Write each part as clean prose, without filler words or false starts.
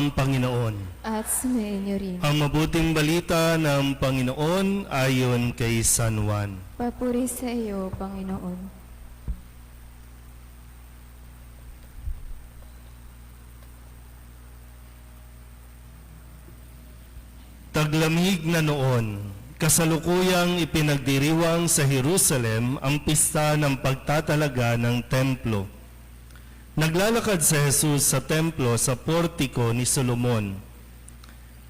ang Panginoon. At sumainyo rin. Ang mabuting balita ng Panginoon ayon kay San Juan. Papuri sa iyo, Panginoon. Taglamig na noon, kasalukuyang ipinagdiriwang sa Jerusalem ang pista ng pagtatalaga ng templo. Naglalakad si Jesus sa templo sa portiko ni Solomon.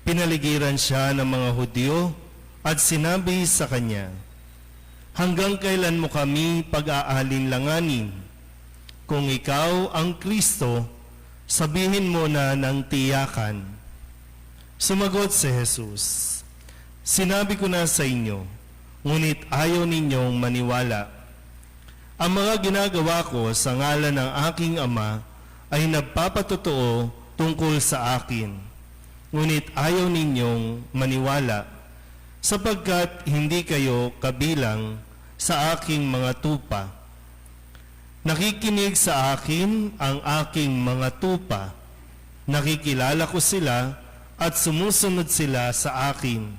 Pinaligiran siya ng mga Hudyo at sinabi sa kanya, "Hanggang kailan mo kami pag-aalinlanganin? Kung ikaw ang Kristo, sabihin mo na ng tiyakan." Sumagot si Jesus, "Sinabi ko na sa inyo, ngunit ayaw ninyong maniwala. Ang mga ginagawa ko sa ngalan ng aking Ama ay nagpapatotoo tungkol sa akin, ngunit ayaw ninyong maniwala, sapagkat hindi kayo kabilang sa aking mga tupa. Nakikinig sa akin ang aking mga tupa, nakikilala ko sila at sumusunod sila sa akin.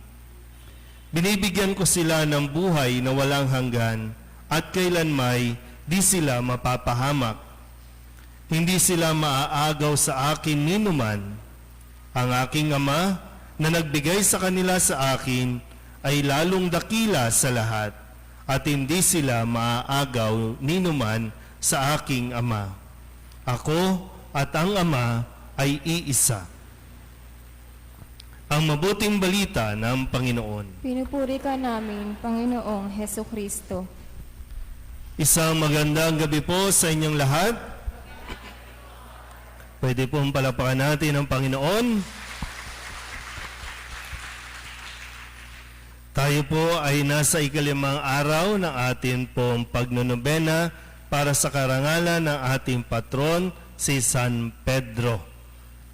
Binibigyan ko sila ng buhay na walang hanggan at kailanmay di sila mapapahamak. Hindi sila maaagaw sa akin ninuman. Ang aking Ama na nagbigay sa kanila sa akin ay lalong dakila sa lahat at hindi sila maaagaw ninuman sa aking Ama. Ako at ang Ama ay iisa." Ang mabuting balita ng Panginoon. Pinupuri ka namin, Panginoong Heso Kristo. Isang magandang gabi po sa inyong lahat. Pwede pong palapakan natin ang Panginoon. Tayo po ay nasa ikalimang araw ng ating pong pagnonobena para sa karangalan ng ating patron, si San Pedro.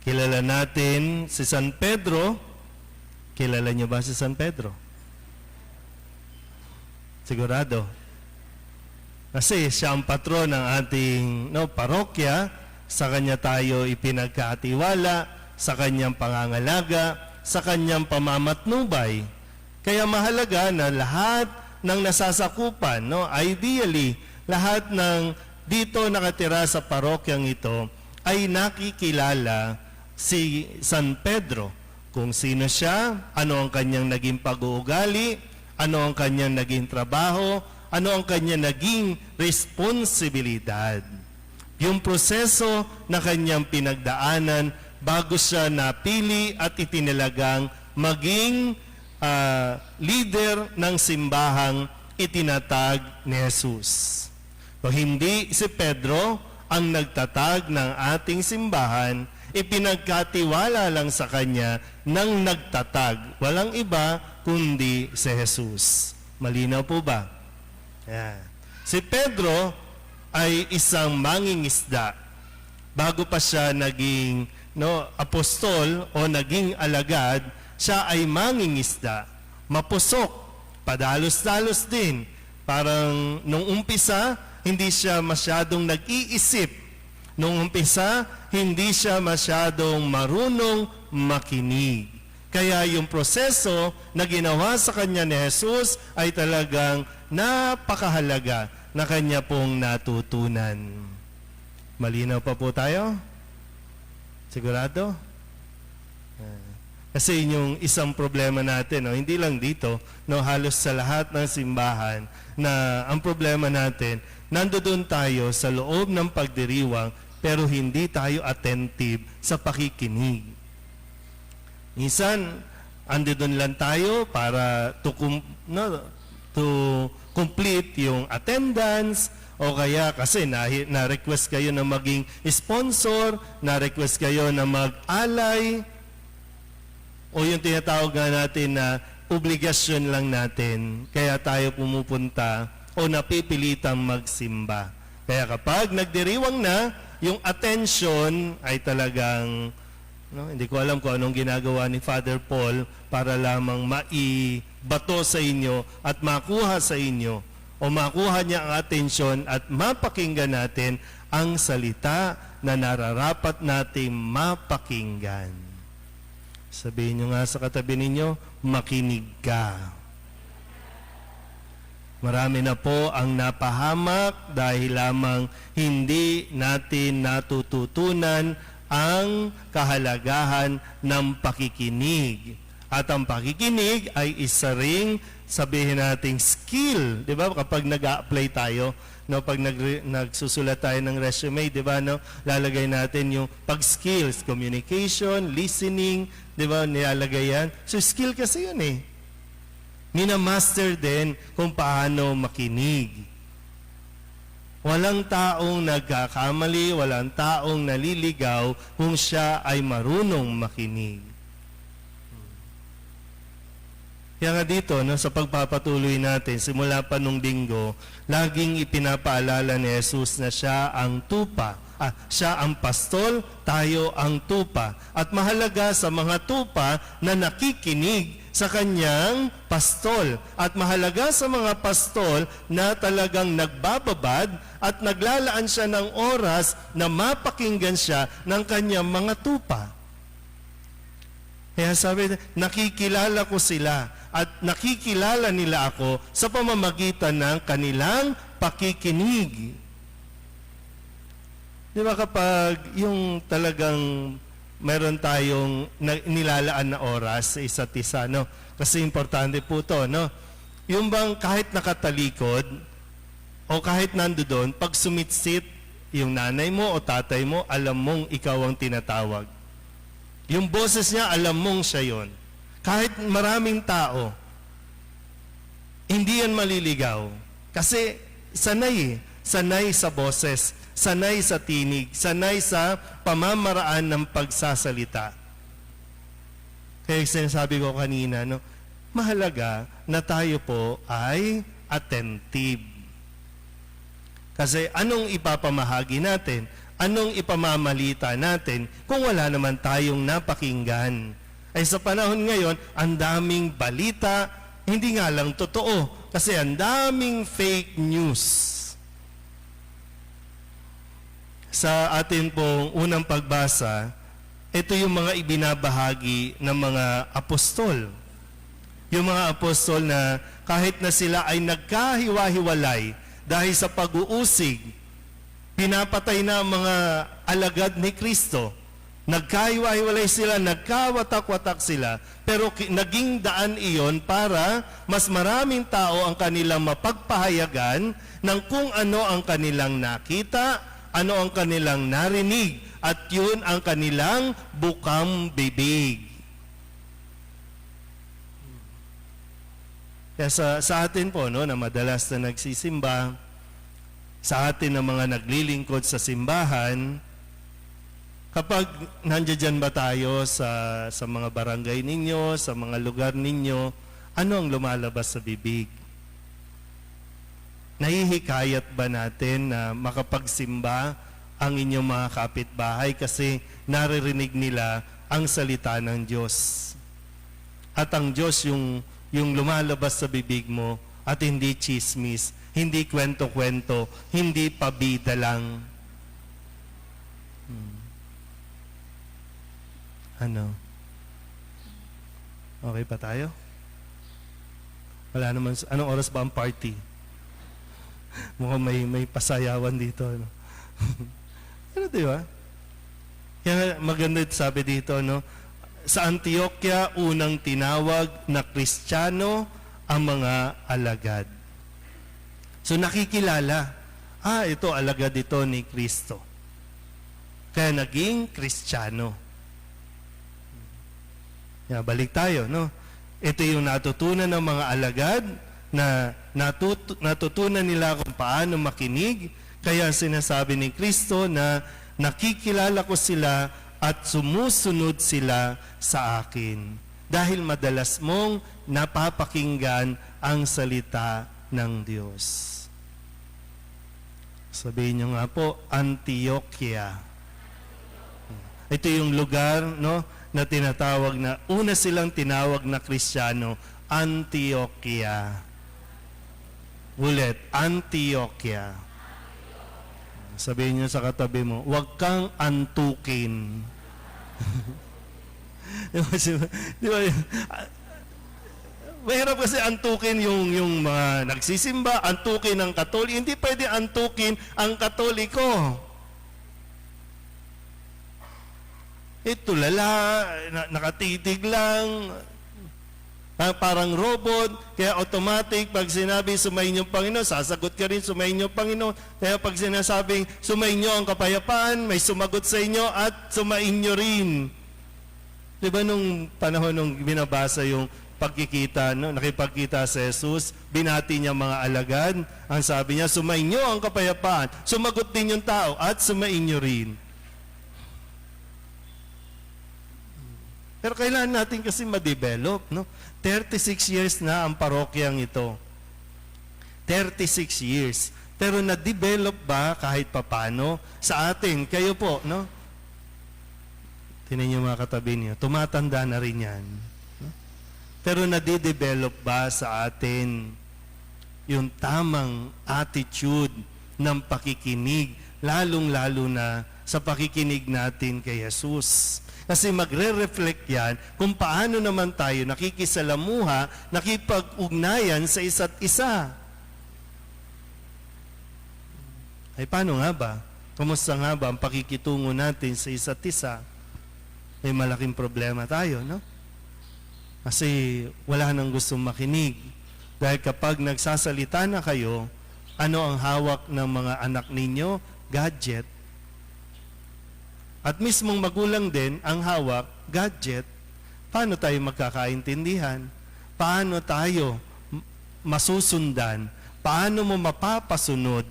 Kilala natin si San Pedro. Kilala niyo ba si San Pedro? Sigurado? Kasi siya ang patron ng ating parokya, sa kanya tayo ipinagkatiwala, sa kanyang pangangalaga, sa kanyang pamamatnubay. Kaya mahalaga na lahat ng nasasakupan, ideally, lahat ng dito nakatira sa parokyang ito ay nakikilala si San Pedro. Kung sino siya, ano ang kanyang naging pag-uugali, ano ang kanyang naging trabaho, ano ang kanyang naging responsibilidad. Yung proseso na kanyang pinagdaanan bago siya napili at itinalagang maging leader ng simbahang itinatag ni Jesus. So, hindi si Pedro ang nagtatag ng ating simbahan, ipinagkatiwala lang sa kanya ng nagtatag. Walang iba kundi si Jesus. Malinaw po ba? Yeah. Si Pedro ay isang mangingisda. Bago pa siya naging apostol o naging alagad, siya ay mangingisda. Mapusok, padalos-dalos din. Parang nung umpisa, hindi siya masyadong nag-iisip. Nung umpisa, hindi siya masyadong marunong makinig. Kaya yung proseso na ginawa sa kanya ni Jesus ay talagang napakahalaga na kanya pong natutunan. Malinaw pa po tayo? Sigurado? Kasi yung isang problema natin, hindi lang dito, halos sa lahat ng simbahan, na ang problema natin, nandoon tayo sa loob ng pagdiriwang, pero hindi tayo attentive sa pakikinig. Minsan, andun lang tayo para to complete yung attendance, o kaya kasi na-request kayo na maging sponsor, na-request kayo na mag-alay, o yung tinatawag nga natin na obligasyon lang natin, kaya tayo pumupunta o napipilitang magsimba. Kaya kapag nagdiriwang na, yung attention ay talagang, hindi ko alam kung anong ginagawa ni Father Paul para lamang maibato sa inyo at makuha sa inyo o makuha niya ang atensyon at mapakinggan natin ang salita na nararapat nating mapakinggan. Sabihin nyo nga sa katabi ninyo, makinig ka. Marami na po ang napahamak dahil lamang hindi natin natututunan ang kahalagahan ng pakikinig. At ang pakikinig ay isa ring sabihin nating skill, 'di ba? Kapag nag-a-apply tayo, no, pag nagsusulat tayo ng resume, 'di ba, no, lalagay natin yung pag-skills, communication, listening, 'di ba? Nilalagay yan. So skill kasi 'yun eh. Minamaster din kung paano makinig. Walang taong nagkakamali, walang taong naliligaw kung siya ay marunong makinig. Kaya nga dito, no, sa pagpapatuloy natin, simula pa nung linggo, laging ipinapaalala ni Jesus na siya ang tupa. Siya ang pastol, tayo ang tupa. At mahalaga sa mga tupa na nakikinig sa kanyang pastol. At mahalaga sa mga pastol na talagang nagbababad at naglalaan siya ng oras na mapakinggan siya ng kanyang mga tupa. Kaya sabi, nakikilala ko sila at nakikilala nila ako sa pamamagitan ng kanilang pakikinig. Di ba kapag yung talagang meron tayong nilalaan na oras sa isa't isa, no? Kasi importante po to, no? Yung bang kahit nakatalikod o kahit nandoon, pag sumitsit yung nanay mo o tatay mo, alam mong ikaw ang tinatawag. Yung boses niya, alam mong siya yon. Kahit maraming tao, hindi yan maliligaw. Kasi sanay sa boses, sanay sa tinig, sanay sa pamamaraan ng pagsasalita. Kaya sinasabi ko kanina, no, mahalaga na tayo po ay attentive. Kasi anong ipapamahagi natin? Anong ipamamalita natin kung wala naman tayong napakinggan? Ay sa panahon ngayon, ang daming balita, hindi nga lang totoo, kasi ang daming fake news. Sa atin pong unang pagbasa, ito yung mga ibinabahagi ng mga apostol. Yung mga apostol na kahit na sila ay nagkahiwa-hiwalay dahil sa pag-uusig, pinapatay na ang mga alagad ni Kristo. Nagkahiwa-hiwalay sila, nagkawatak-watak sila, pero naging daan iyon para mas maraming tao ang kanilang mapagpahayagan ng kung ano ang kanilang nakita, ano ang kanilang narinig, at yun ang kanilang bukang bibig. Kaya sa atin po, no, na madalas na nagsisimba, sa atin na mga naglilingkod sa simbahan, kapag nandiyan ba tayo sa mga barangay ninyo, sa mga lugar ninyo, ano ang lumalabas sa bibig? Nahihikayat ba natin na makapagsimba ang inyong mga kapitbahay kasi naririnig nila ang salita ng Diyos? At ang Diyos yung lumalabas sa bibig mo at hindi chismis, hindi kwento-kwento, hindi pabida lang. Ano? Okay pa tayo? Wala naman. Anong oras ba ang party? Mukhang may pasayawan dito. No? Ano, di ba? Kaya maganda sabi dito, no? Sa Antioquia, unang tinawag na Kristiyano ang mga alagad. So nakikilala, ito alagad ito ni Kristo. Kaya naging Kristiyano. Balik tayo, no? Ito yung natutunan ng mga alagad na natutunan nila kung paano makinig. Kaya sinasabi ni Kristo na nakikilala ko sila at sumusunod sila sa akin. Dahil madalas mong napapakinggan ang salita ng Diyos. Sabihin nyo nga po, Antioquia. Ito yung lugar, no, na tinatawag na, una silang tinawag na Kristiyano, Antioquia. Ulit, Antioquia. Sabihin nyo sa katabi mo, huwag kang antukin. Di ba? Mahirap kasi antukin yung mga nagsisimba, antukin ang Katoliko. Hindi pwede antukin ang Katoliko. Tulala, nakatitig lang, parang robot, kaya automatic, pag sinabi, sumayin yung Panginoon, sasagot ka rin, sumayin yung Panginoon. Kaya pag sinasabing, sumayin nyo ang kapayapaan, may sumagot sa inyo at sumayin nyo rin. Diba nung panahon nung binabasa yung pagkikita, no? Nakipagkita sa Jesus, binati niya mga alagad, ang sabi niya, sumayin nyo ang kapayapaan, sumagot din yung tao at sumayin nyo rin. Pero kailangan natin kasi ma-develop, no? 36 years na ang parokyang ito. 36 years. Pero na-develop ba kahit papano sa atin? Kayo po, no? Tinan niyo mga katabi niyo, tumatanda na rin yan. No? Pero nade-develop ba sa atin yung tamang attitude ng pakikinig, lalong-lalo na sa pakikinig natin kay Jesus? Kasi magre-reflect yan kung paano naman tayo nakikisalamuha, nakipag-ugnayan sa isa't isa. Ay paano nga ba? Kumusta nga ba ang pakikitungo natin sa isa't isa? May malaking problema tayo, no? Kasi wala nang gustong makinig. Dahil kapag nagsasalita na kayo, ano ang hawak ng mga anak ninyo? Gadget. At mismong magulang din ang hawak, gadget. Paano tayo magkakaintindihan? Paano tayo masusundan? Paano mo mapapasunod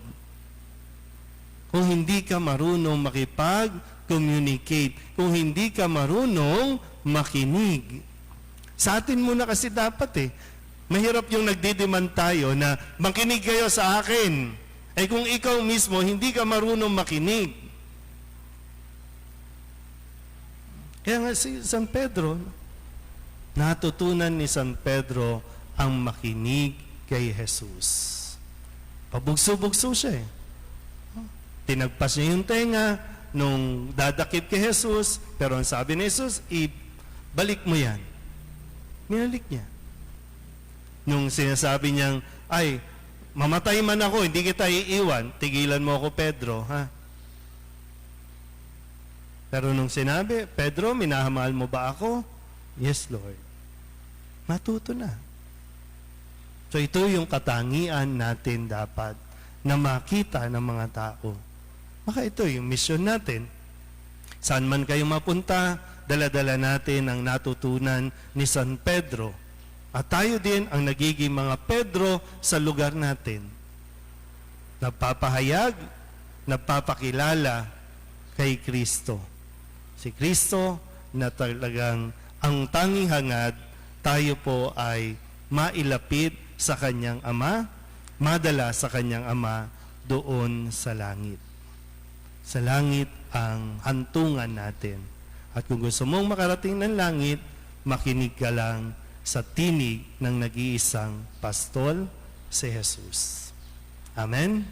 kung hindi ka marunong makipag-communicate, kung hindi ka marunong makinig? Sa atin muna kasi dapat mahirap yung nagdidemand tayo na makinig kayo sa akin. Kung ikaw mismo hindi ka marunong makinig. Kaya nga si San Pedro, natutunan ni San Pedro ang makinig kay Jesus. Pabugso-bugso siya Tinagpas niya yung tenga nung dadakip kay Jesus, pero ang sabi ni Jesus, ibalik mo yan. Minalik niya. Nung sinasabi niyang, ay, mamatay man ako, hindi kita iiwan, tigilan mo ako, Pedro, ha? Pero nung sinabi, Pedro, minahamahal mo ba ako? Yes, Lord. Matuto na. So ito yung katangian natin dapat na makita ng mga tao. Maka ito yung mission natin. Saan man kayo mapunta, dala-dala natin ang natutunan ni San Pedro. At tayo din ang nagiging mga Pedro sa lugar natin. Nagpapahayag, nagpapakilala kay Kristo. Si Kristo na talagang ang tanging hangad, tayo po ay mailapit sa Kanyang Ama, madala sa Kanyang Ama doon sa langit. Sa langit ang hantungan natin. At kung gusto mong makarating ng langit, makinig ka lang sa tinig ng nag-iisang pastol, si Jesus. Amen?